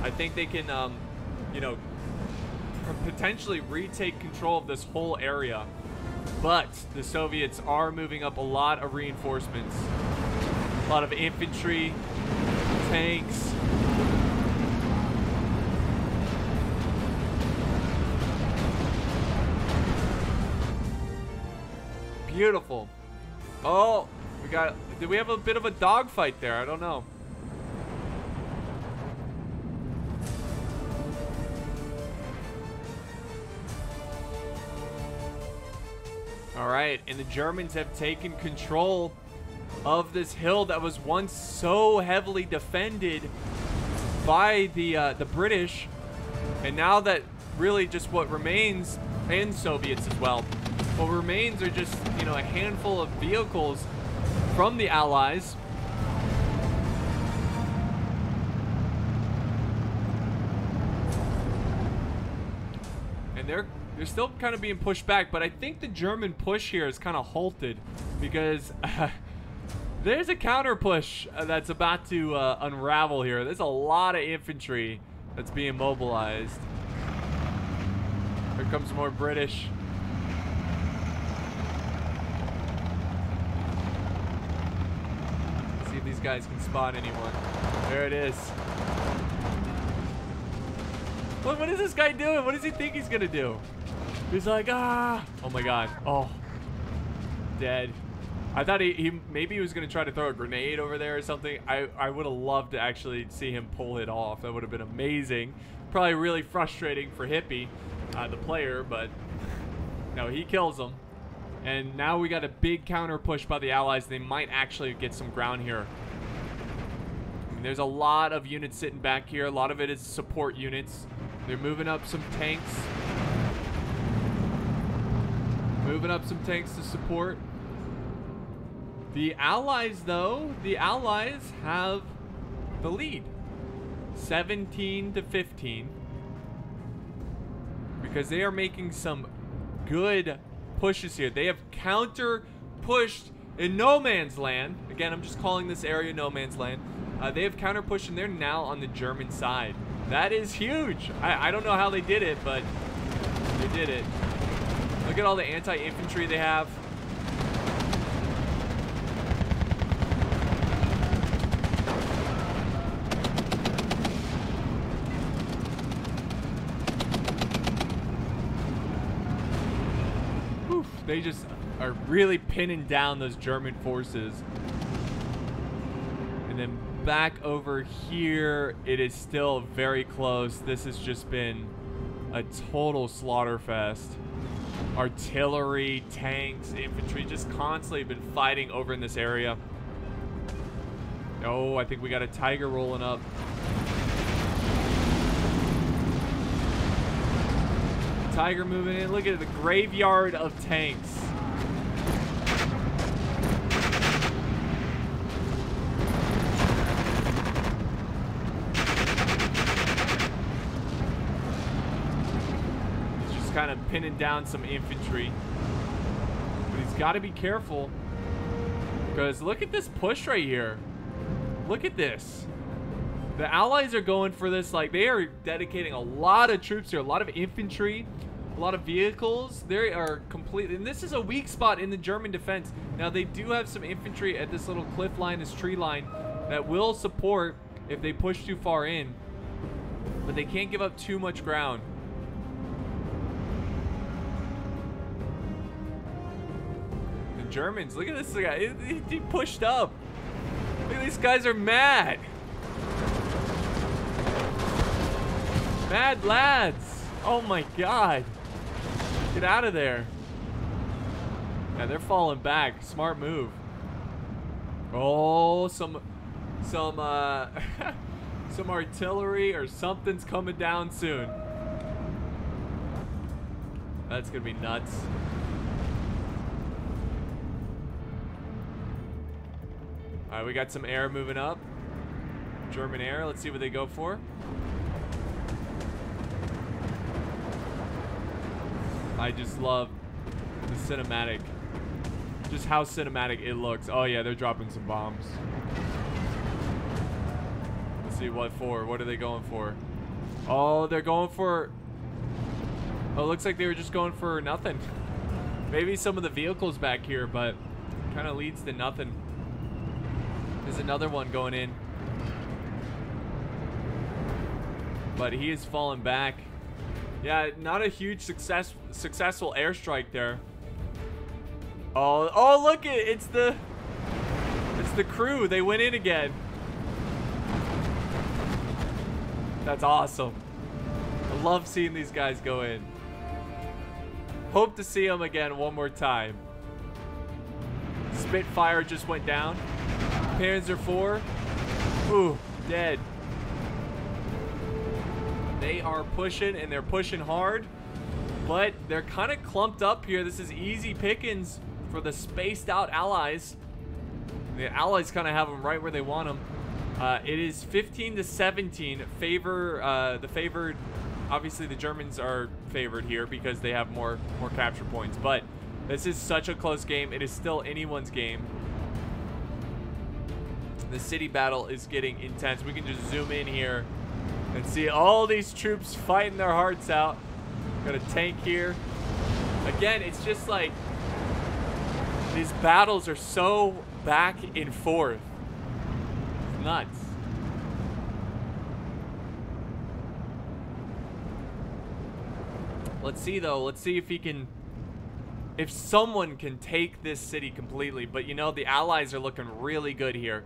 I think they can, you know, potentially retake control of this whole area. But the Soviets are moving up a lot of reinforcements. A lot of infantry, tanks. Beautiful. Oh, did we have a bit of a dogfight there? I don't know. All right, and the Germans have taken control of this hill that was once so heavily defended by the British, and now that really just what remains, and Soviets as well, what remains are just, you know, a handful of vehicles from the Allies. And they're still kind of being pushed back, but I think the German push here is kind of halted because there's a counter push that's about to unravel here. There's a lot of infantry that's being mobilized. Here comes more British. See if these guys can spot anyone. There it is. What is this guy doing? What does he think he's gonna do? He's like, ah. Oh my god. Oh. Dead. I thought maybe he was gonna try to throw a grenade over there or something. I would have loved to actually see him pull it off. That would have been amazing. Probably really frustrating for Hippie, the player, but no, he kills him. And now we got a big counter push by the Allies. They might actually get some ground here. I mean, there's a lot of units sitting back here. A lot of it is support units. They're moving up some tanks. Moving up some tanks to support. The Allies, though, the Allies have the lead. 17 to 15. Because they are making some good pushes here. They have counter pushed in no man's land. Again, I'm just calling this area no man's land. They have counter pushed and they're now on the German side. That is huge. I don't know how they did it, but they did it. Look at all the anti-infantry they have. Whew, they just are really pinning down those German forces. And then back over here, it is still very close. This has just been a total slaughter fest. Artillery, tanks, infantry, just constantly been fighting over in this area. Oh, I think we got a Tiger rolling up. Tiger moving in. Look at the graveyard of tanks. Kind of pinning down some infantry, but he's got to be careful because look at this push right here. Look at this. The Allies are going for this, like they are dedicating a lot of troops here, a lot of infantry, a lot of vehicles. They are completely, and this is a weak spot in the German defense. Now they do have some infantry at this little cliff line, this tree line, that will support if they push too far in, but they can't give up too much ground. Germans, look at this guy. He pushed up. Look, these guys are mad. Mad lads. Oh my god. Get out of there. Yeah, they're falling back. Smart move. Oh, some some artillery or something's coming down soon. That's gonna be nuts. All right, we got some air moving up. German air. Let's see what they go for. I just love the cinematic. Just how cinematic it looks. Oh yeah, they're dropping some bombs. Let's see what for. What are they going for? Oh, they're going for... Oh, it looks like they were just going for nothing. Maybe some of the vehicles back here, but kind of leads to nothing. There's another one going in. But he is falling back. Yeah, not a huge successful airstrike there. Oh, look it! It's the crew. They went in again. That's awesome. I love seeing these guys go in. Hope to see them again one more time. Spitfire just went down. Panzer IV. Ooh, dead. They are pushing, and they're pushing hard, but they're kind of clumped up here. This is easy pickings for the spaced out Allies. The Allies kind of have them right where they want them. It is 15 to 17 favor the favored. Obviously, the Germans are favored here because they have more capture points, but this is such a close game. It is still anyone's game. The city battle is getting intense. We can just zoom in here and see all these troops fighting their hearts out. Got a tank here. Again, it's just like these battles are so back and forth. It's nuts. Let's see, though. Let's see if he can... If someone can take this city completely. But, you know, the Allies are looking really good here.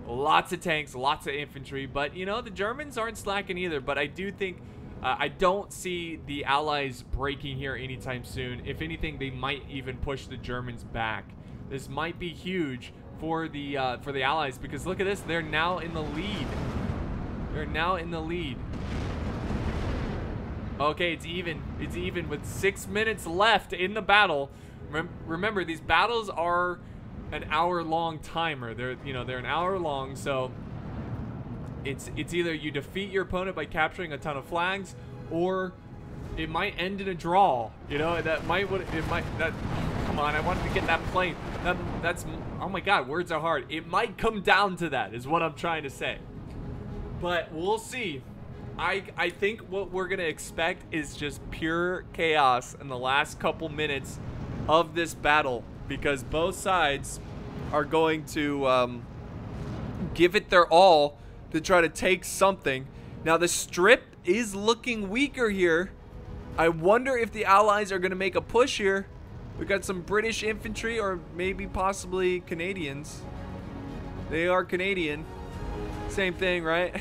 Lots of tanks, lots of infantry. But, you know, the Germans aren't slacking either. But I do think... I don't see the Allies breaking here anytime soon. If anything, they might even push the Germans back. This might be huge for the Allies, because look at this. They're now in the lead. They're now in the lead. Okay, it's even. It's even with 6 minutes left in the battle. Remember, these battles are an hour-long timer. They're an hour long, so it's either you defeat your opponent by capturing a ton of flags, or it might end in a draw. You know, come on, I wanted to get that plane. That's oh my god, words are hard. It might come down to that, is what I'm trying to say. But we'll see. I think what we're gonna expect is just pure chaos in the last couple minutes of this battle, because both sides are going to give it their all to try to take something. Now the strip is looking weaker here. I wonder if the Allies are gonna make a push here. We got some British infantry, or maybe possibly Canadians. They are Canadian. Same thing, right?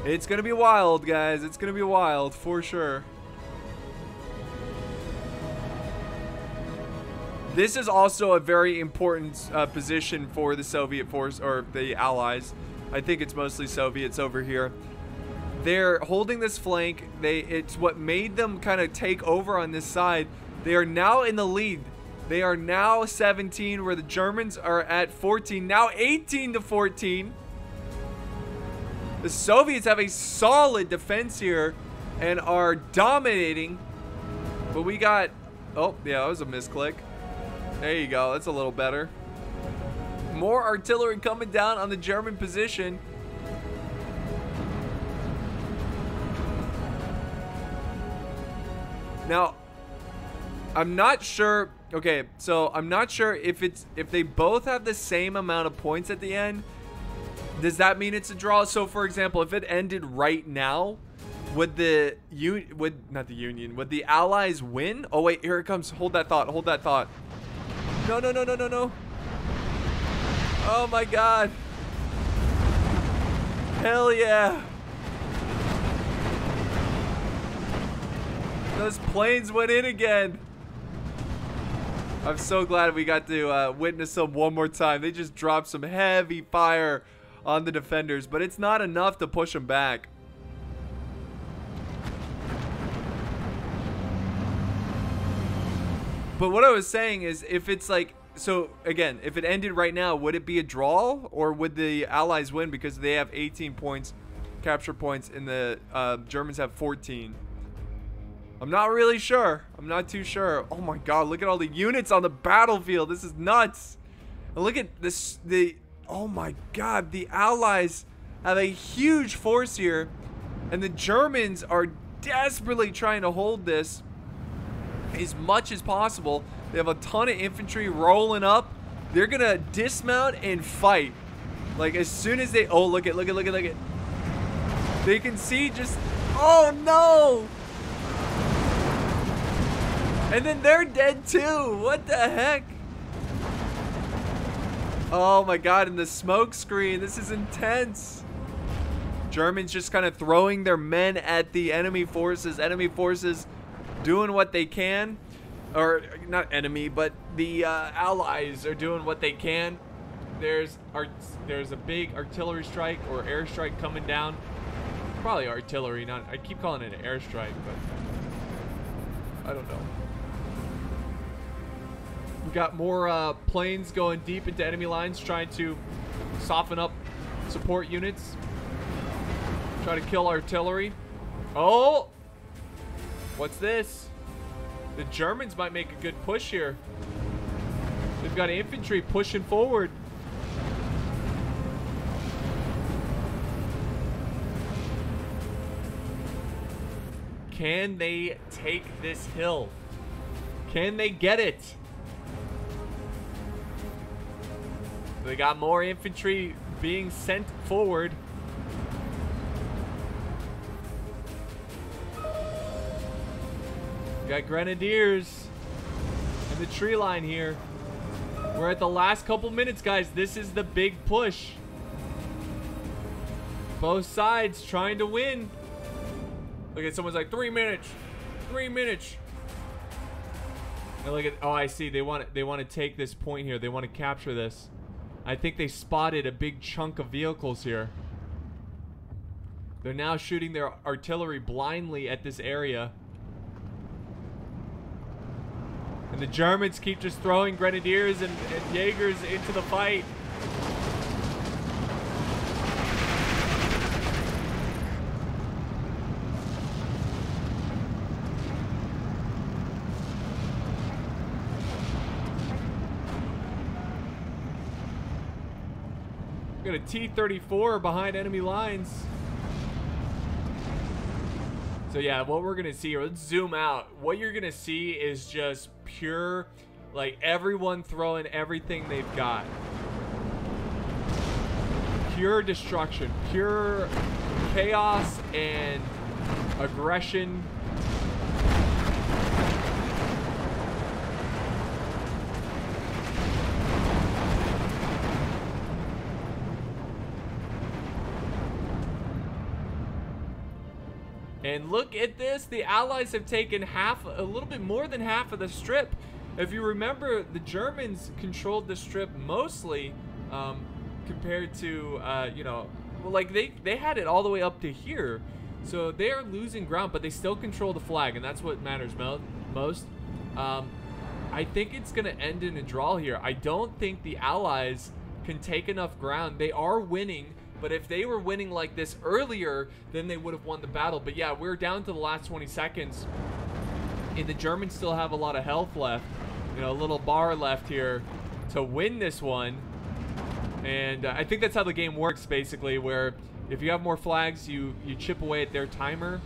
It's gonna be wild, guys. It's gonna be wild for sure. This is also a very important position for the Soviet force, or the Allies. I think it's mostly Soviets over here. They're holding this flank. It's what made them kind of take over on this side. They are now in the lead. They are now 17, where the Germans are at 14. Now 18 to 14. The Soviets have a solid defense here and are dominating. But we got... Oh, yeah, that was a misclick. There you go. That's a little better. More artillery coming down on the German position. Now, I'm not sure. Okay, so I'm not sure if they both have the same amount of points at the end. Does that mean it's a draw? So, for example, if it ended right now, would the Allies win? Oh wait, here it comes. Hold that thought. Hold that thought. No, no, no, no, no, no. Oh my god. Hell yeah. Those planes went in again. I'm so glad we got to witness them one more time. They just dropped some heavy fire on the defenders, but it's not enough to push them back. But what I was saying is, if it's like, so again, if it ended right now, would it be a draw, or would the Allies win because they have 18 points, capture points, and the Germans have 14? I'm not really sure. I'm not too sure. Oh my god, look at all the units on the battlefield. This is nuts. And look at this, oh my god, the Allies have a huge force here, and the Germans are desperately trying to hold this as much as possible. They have a ton of infantry rolling up. They're gonna dismount and fight. Like, as soon as they, oh, look at. They can see just, oh no! And then they're dead too. What the heck? Oh my god, and the smoke screen. This is intense. Germans just kind of throwing their men at the enemy forces. Enemy forces doing what they can. Or, not enemy, but the Allies are doing what they can. There's a big artillery strike or airstrike coming down. Probably artillery, not, I keep calling it an airstrike, but I don't know. We got more planes going deep into enemy lines, trying to soften up support units. Try to kill artillery. Oh! What's this? The Germans might make a good push here. They've got infantry pushing forward. Can they take this hill? Can they get it? They got more infantry being sent forward. We got Grenadiers in the tree line here. We're at the last couple minutes, guys. This is the big push. Both sides trying to win. Look at someone's like 3 minutes. 3 minutes. And look at, oh, I see. They want to take this point here. They want to capture this. I think they spotted a big chunk of vehicles here. They're now shooting their artillery blindly at this area. And the Germans keep just throwing Grenadiers and Jaegers into the fight. Got a T-34 behind enemy lines. So yeah, what we're gonna see here, let's zoom out. What you're gonna see is just pure, like, everyone throwing everything they've got. Pure destruction, pure chaos and aggression. And look at this, the Allies have taken a little bit more than half of the strip. If you remember, the Germans controlled the strip mostly compared to, you know, well, like they had it all the way up to here. So they're losing ground, but they still control the flag, and that's what matters most. I think it's going to end in a draw here. I don't think the Allies can take enough ground. They are winning. But if they were winning like this earlier, then they would have won the battle. But yeah, we're down to the last 20 seconds. And the Germans still have a lot of health left. You know, a little bar left here to win this one. And I think that's how the game works, basically, where if you have more flags, you chip away at their timer.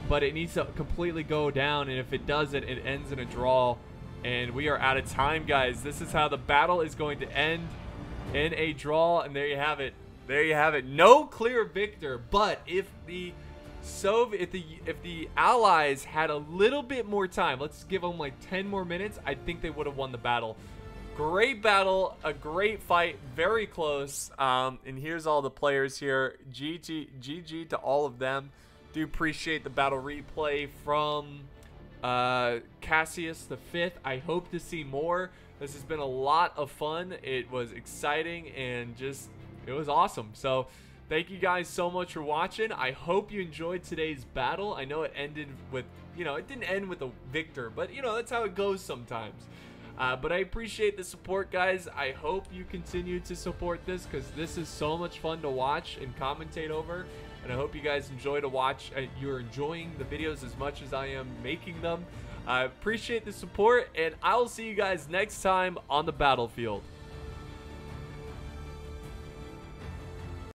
But it needs to completely go down. And if it doesn't, it ends in a draw. And we are out of time, guys. This is how the battle is going to end, in a draw. And there you have it. There you have it. No clear victor, but if the Allies had a little bit more time, let's give them like 10 more minutes, I think they would have won the battle. Great battle, a great fight, very close. And here's all the players here. GG to all of them. Do appreciate the battle replay from Cassius the 5th. I hope to see more. This has been a lot of fun. It was exciting and just, it was awesome. So thank you guys so much for watching. I hope you enjoyed today's battle. I know it ended with, you know, it didn't end with a victor, but you know, that's how it goes sometimes. But I appreciate the support, guys. I hope you continue to support this, because this is so much fun to watch and commentate over. And I hope you guys enjoy to watch. You're enjoying the videos as much as I am making them. I appreciate the support, and I'll see you guys next time on the battlefield.